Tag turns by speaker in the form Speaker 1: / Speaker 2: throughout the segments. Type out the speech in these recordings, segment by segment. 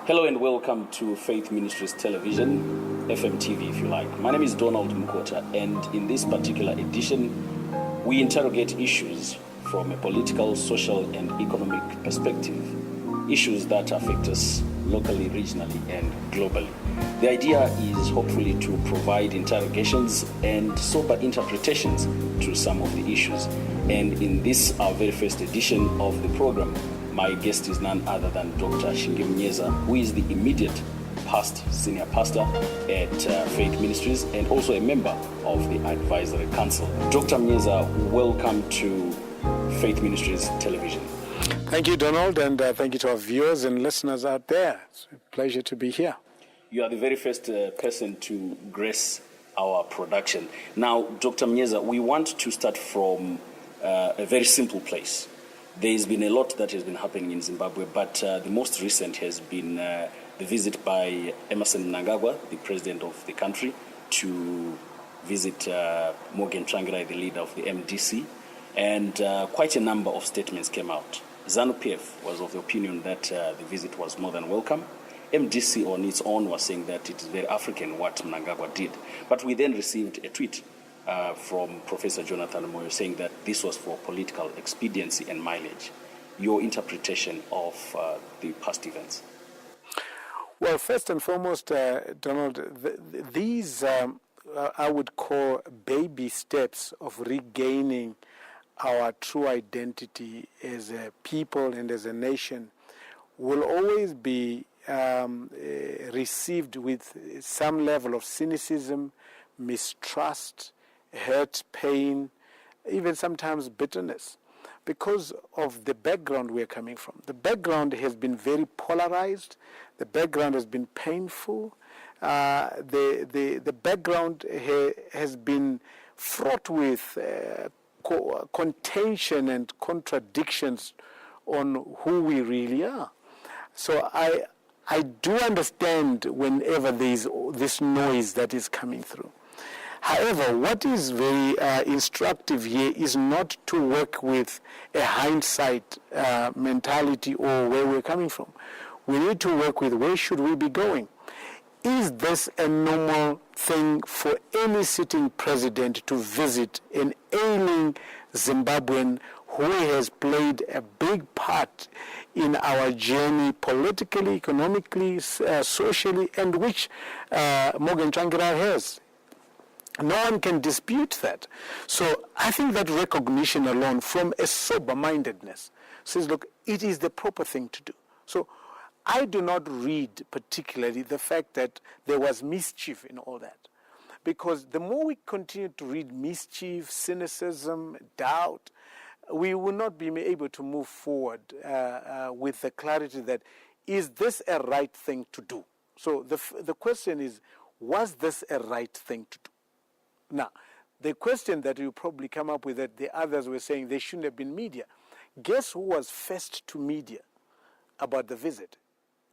Speaker 1: Hello and welcome to Faith Ministries Television, FMTV if you like. My name is Donald Mukota, and in this particular edition, we interrogate issues from a political, social and economic perspective, issues that affect us locally, regionally and globally. The idea is hopefully to provide interrogations and sober interpretations to some of the issues. And in this, our very first edition of the program, my guest is none other than Dr. Shingi Munyeza, who is the immediate past senior pastor at Faith Ministries and also a member of the Advisory Council. Dr. Munyeza, welcome to Faith Ministries Television.
Speaker 2: Thank you, Donald, and thank you to our viewers and listeners out there. It's a pleasure to be here.
Speaker 1: You are the very first person to grace our production. Now, Dr. Munyeza, we want to start from a very simple place. There has been a lot that has been happening in Zimbabwe, but the most recent has been the visit by Emmerson Mnangagwa, the president of the country, to visit Morgan Tsvangirai, the leader of the MDC, and quite a number of statements came out. ZANU-PF was of the opinion that the visit was more than welcome. MDC on its own was saying that it is very African what Mnangagwa did. But we then received a tweet from Professor Jonathan Moyo saying that this was for political expediency and mileage. Your interpretation of the past events?
Speaker 2: Well, first and foremost, Donald, these I would call baby steps of regaining our true identity as a people and as a nation will always be received with some level of cynicism, mistrust, hurt, pain, even sometimes bitterness, because of the background we're coming from. The background has been very polarized. The background has been painful. The background has been fraught with contention and contradictions on who we really are. So I do understand whenever there is this noise that is coming through. However, what is very instructive here is not to work with a hindsight mentality or where we're coming from. We need to work with where should we be going. Is this a normal thing for any sitting president to visit an ailing Zimbabwean who has played a big part in our journey politically, economically, socially, and which Morgan Tsvangirai has? No one can dispute that. So I think that recognition alone from a sober-mindedness says, look, it is the proper thing to do. So I do not read particularly the fact that there was mischief in all that. Because the more we continue to read mischief, cynicism, doubt, we will not be able to move forward with the clarity that, is this a right thing to do? So the question is, was this a right thing to do? Now, the question that you probably come up with that the others were saying they shouldn't have been media. Guess who was first to media about the visit?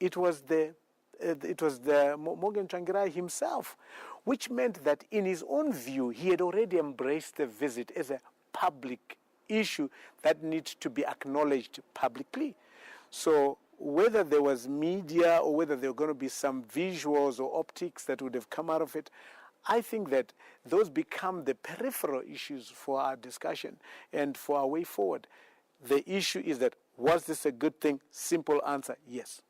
Speaker 2: It was the Morgan Tsvangirai himself, which meant that in his own view, he had already embraced the visit as a public issue that needs to be acknowledged publicly. So whether there was media or whether there were going to be some visuals or optics that would have come out of it, I think that those become the peripheral issues for our discussion and for our way forward. The issue is that, was this a good thing? Simple answer, yes.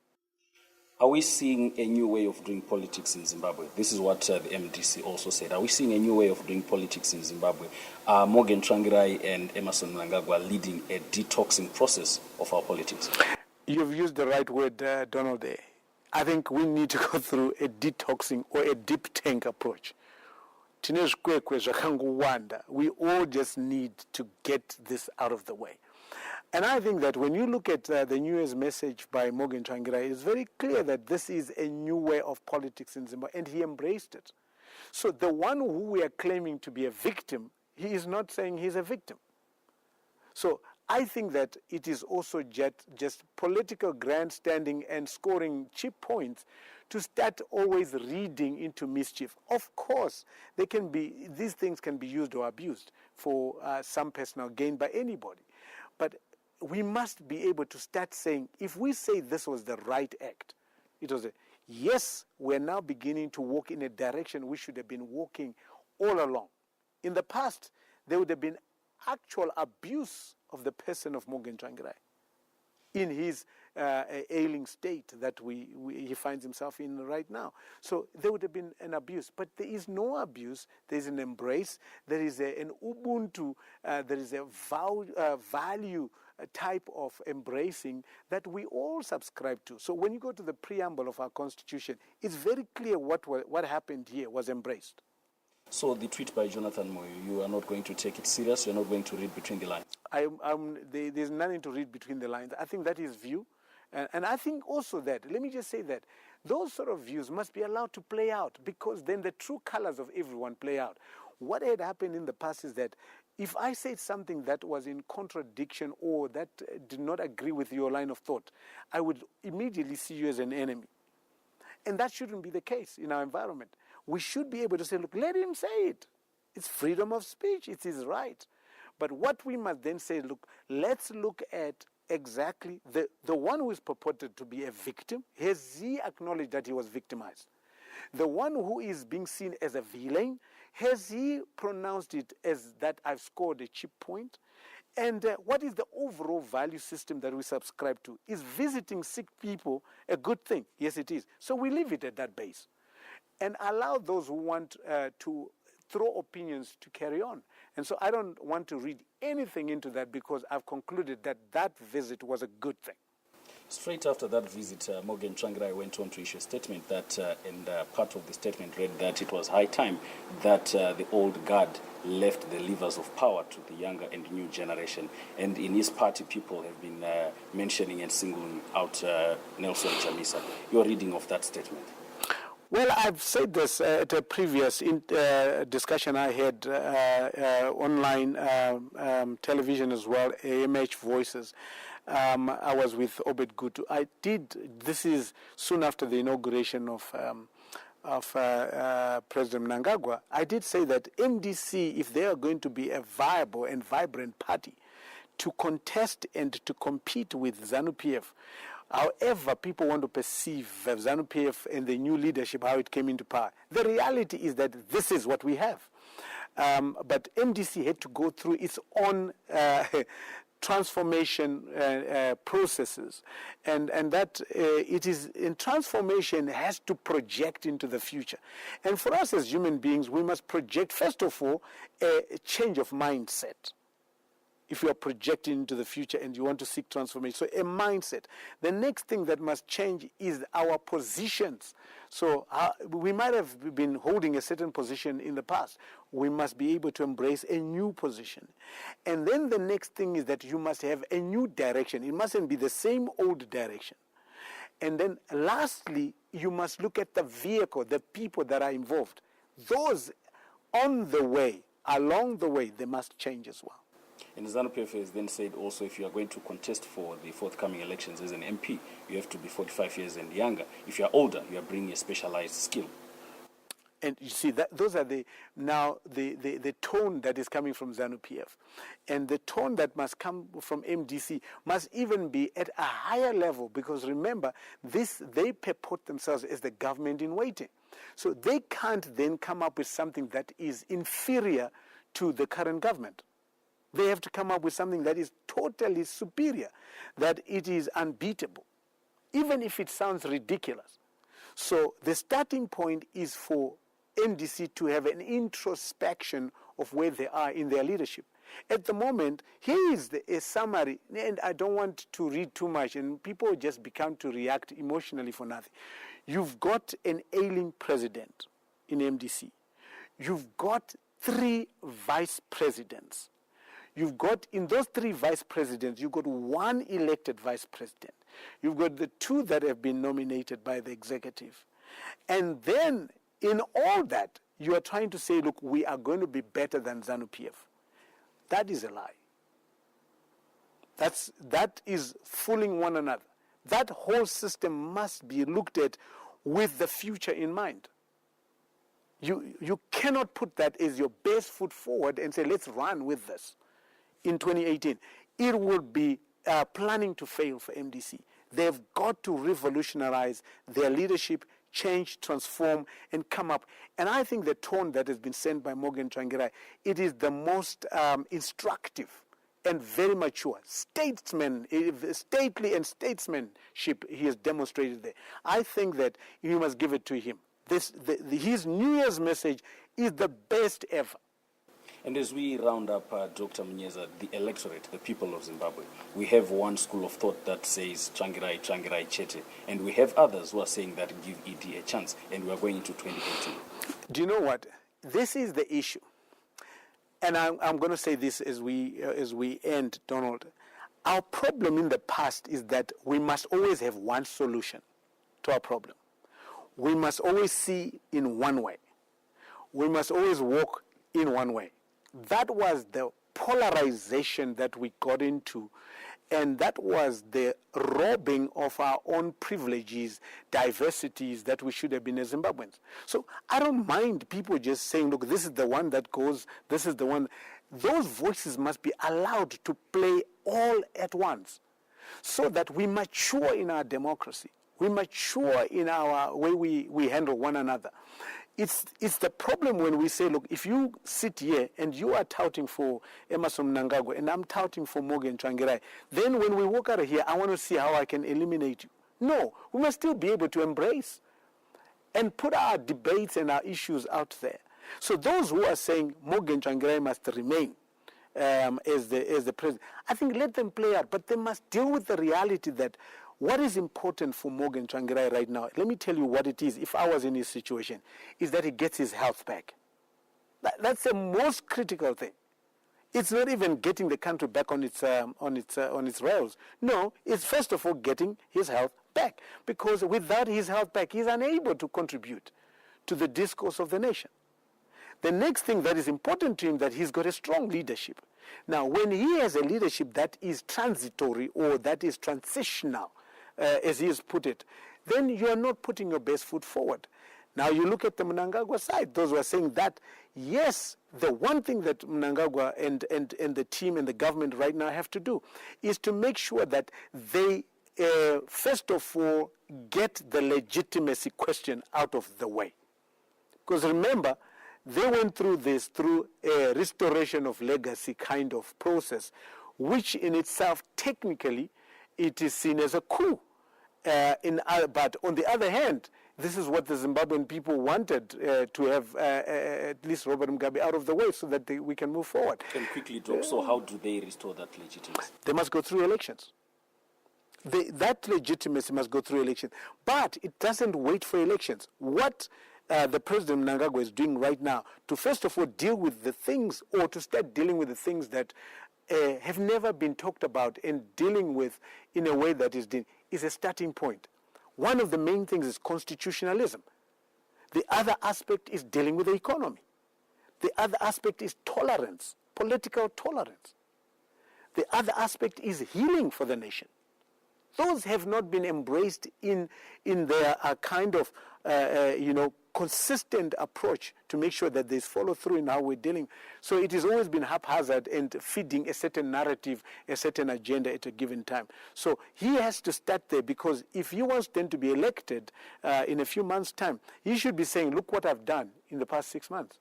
Speaker 1: Are we seeing a new way of doing politics in Zimbabwe? This is what the MDC also said. Are we seeing a new way of doing politics in Zimbabwe? Morgan Tsvangirai and Emmerson Mnangagwa leading a detoxing process of our politics?
Speaker 2: You've used the right word, Donald. I think we need to go through a detoxing or a deep tank approach. We all just need to get this out of the way. And I think that when you look at the New Year's message by Morgan Tsvangirai, it's very clear that this is a new way of politics in Zimbabwe, and he embraced it. So the one who we are claiming to be a victim, he is not saying he's a victim. So I think that it is also just political grandstanding and scoring cheap points to start always reading into mischief. Of course, these things can be used or abused for some personal gain by anybody. But we must be able to start saying, if we say this was the right act, It was yes, we're now beginning to walk in a direction we should have been walking all along. In the past, there would have been actual abuse of the person of Morgan Tsvangirai in his ailing state that he finds himself in right now. So there would have been an abuse. But there is no abuse. There is an embrace. There is an Ubuntu. There is a value type of embracing that we all subscribe to. So when you go to the preamble of our Constitution, it's very clear what happened here was embraced.
Speaker 1: So the tweet by Jonathan Moyo, you are not going to take it serious? You're not going to read between the lines?
Speaker 2: There's nothing to read between the lines. I think that is view. And I think also that, let me just say that, those sort of views must be allowed to play out, because then the true colors of everyone play out. What had happened in the past is that if I said something that was in contradiction or that did not agree with your line of thought, I would immediately see you as an enemy. And that shouldn't be the case in our environment. We should be able to say, look, let him say it. It's freedom of speech. It's his right. But what we must then say, look, let's look at exactly the one who is purported to be a victim. Has he acknowledged that he was victimized? The one who is being seen as a villain, has he pronounced it as that I've scored a cheap point? And what is the overall value system that we subscribe to? Is visiting sick people a good thing? Yes, it is. So we leave it at that base and allow those who want to throw opinions to carry on. And so I don't want to read anything into that, because I've concluded that that visit was a good thing.
Speaker 1: Straight after that visit, Morgan Tsvangirai went on to issue a statement that, and part of the statement read that it was high time that the old guard left the levers of power to the younger and new generation. And in his party, people have been mentioning and singling out Nelson Chamisa. Your reading of that statement?
Speaker 2: Well, I've said this at a previous discussion I had online television as well, AMH Voices. I was with Obed Gutu. This is soon after the inauguration of President Mnangagwa. I did say that MDC, if they are going to be a viable and vibrant party to contest and to compete with ZANU-PF, however people want to perceive ZANU-PF and the new leadership, how it came into power, the reality is that this is what we have. But MDC had to go through its own transformation processes, and that it is in transformation has to project into the future. And for us as human beings, we must project, first of all, a change of mindset. If you are projecting into the future and you want to seek transformation. So a mindset. The next thing that must change is our positions. So we might have been holding a certain position in the past. We must be able to embrace a new position. And then the next thing is that you must have a new direction. It mustn't be the same old direction. And then lastly, you must look at the vehicle, the people that are involved. Those on the way, along the way, they must change as well.
Speaker 1: And ZANU-PF has then said also, if you are going to contest for the forthcoming elections as an MP, you have to be 45 years and younger. If you are older, you are bringing a specialized skill.
Speaker 2: And you see, those are the tone that is coming from ZANU-PF. And the tone that must come from MDC must even be at a higher level, because remember, they purport themselves as the government in waiting. So they can't then come up with something that is inferior to the current government. They have to come up with something that is totally superior, that it is unbeatable, even if it sounds ridiculous. So the starting point is for MDC to have an introspection of where they are in their leadership. At the moment, here is a summary, and I don't want to read too much, and people just become to react emotionally for nothing. You've got an ailing president in MDC. You've got 3 vice presidents. You've got, in those 3 vice presidents, you've got 1 elected vice president. You've got the 2 that have been nominated by the executive. And then, in all that, you are trying to say, look, we are going to be better than ZANU-PF. That is a lie. That is fooling one another. That whole system must be looked at with the future in mind. You cannot put that as your best foot forward and say, let's run with this. In 2018, it would be planning to fail for MDC. They've got to revolutionize their leadership, change, transform, and come up. And I think the tone that has been sent by Morgan Tsvangirai, it is the most instructive and very mature. Statesman, stately and statesmanship he has demonstrated there. I think that you must give it to him. His New Year's message is the best ever.
Speaker 1: And as we round up, Dr. Munyeza, the electorate, the people of Zimbabwe, we have one school of thought that says Tsvangirai, Tsvangirai, Chete, and we have others who are saying that give ED a chance, and we are going into 2018.
Speaker 2: Do you know what? This is the issue. And I'm going to say this as we end, Donald. Our problem in the past is that we must always have one solution to our problem. We must always see in one way. We must always walk in one way. That was the polarization that we got into, and that was the robbing of our own privileges, diversities that we should have been as Zimbabweans. So I don't mind people just saying, look, this is the one that goes, this is the one. Those voices must be allowed to play all at once so that we mature in our democracy. We mature in our way we handle one another. It's the problem when we say, look, if you sit here and you are touting for Emmerson Mnangagwa and I'm touting for Morgan Tsvangirai, then when we walk out of here, I want to see how I can eliminate you. No, we must still be able to embrace and put our debates and our issues out there. So those who are saying Morgan Tsvangirai must remain as the president, I think let them play out, but they must deal with the reality that what is important for Morgan Tsvangirai right now, let me tell you what it is, if I was in his situation, is that he gets his health back. That's the most critical thing. It's not even getting the country back on its rails. No, it's first of all getting his health back. Because without his health back, he's unable to contribute to the discourse of the nation. The next thing that is important to him, that he's got a strong leadership. Now, when he has a leadership that is transitory or that is transitional, as he has put it, then you are not putting your best foot forward. Now you look at the Mnangagwa side, those who are saying that, yes, the one thing that Mnangagwa and the team and the government right now have to do is to make sure that they, first of all, get the legitimacy question out of the way. Because remember, they went through this through a restoration of legacy kind of process, which in itself, technically, it is seen as a coup. But on the other hand, this is what the Zimbabwean people wanted to have at least Robert Mugabe out of the way so that we can move forward.
Speaker 1: And quickly, Doc, so how do they restore that legitimacy?
Speaker 2: They must go through elections. That legitimacy must go through elections. But it doesn't wait for elections. What the President Mnangagwa is doing right now, to first of all deal with the things, or to start dealing with the things that have never been talked about and dealing with in a way that is a starting point. One of the main things is constitutionalism. The other aspect is dealing with the economy. The other aspect is tolerance, political tolerance. The other aspect is healing for the nation. Those have not been embraced in their kind of, consistent approach to make sure that there's follow through in how we're dealing. So it has always been haphazard and feeding a certain narrative, a certain agenda at a given time. So he has to start there, because if he wants then to be elected in a few months' time, he should be saying, look what I've done in the past 6 months.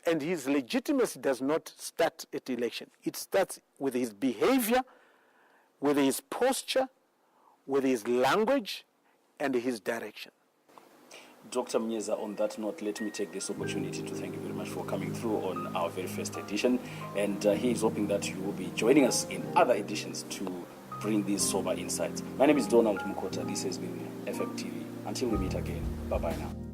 Speaker 2: And his legitimacy does not start at the election. It starts with his behavior, with his posture, with his language, and his direction.
Speaker 1: Dr. Munyeza, on that note, let me take this opportunity to thank you very much for coming through on our very first edition. And he is hoping that you will be joining us in other editions to bring these sober insights. My name is Donald Mukota. This has been FMTV. Until we meet again, bye-bye now.